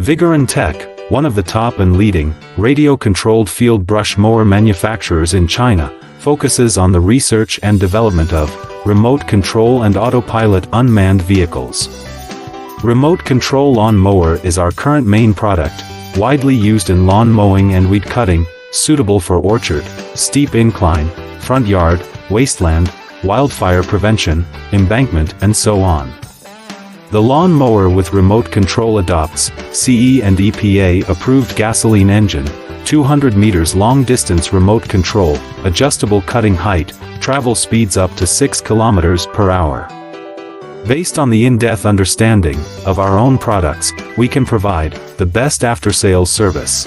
Vigorun Tech, one of the top and leading, radio-controlled field brush mower manufacturers in China, focuses on the research and development of remote control and autopilot unmanned vehicles. Remote control lawn mower is our current main product, widely used in lawn mowing and weed cutting, suitable for orchard, steep incline, front yard, wasteland, wildfire prevention, embankment and so on. The lawn mower with remote control adopts CE and EPA approved gasoline engine, 200 meters long distance remote control, adjustable cutting height, travel speeds up to 6 kilometers per hour. Based on the in-depth understanding of our own products, we can provide the best after-sales service.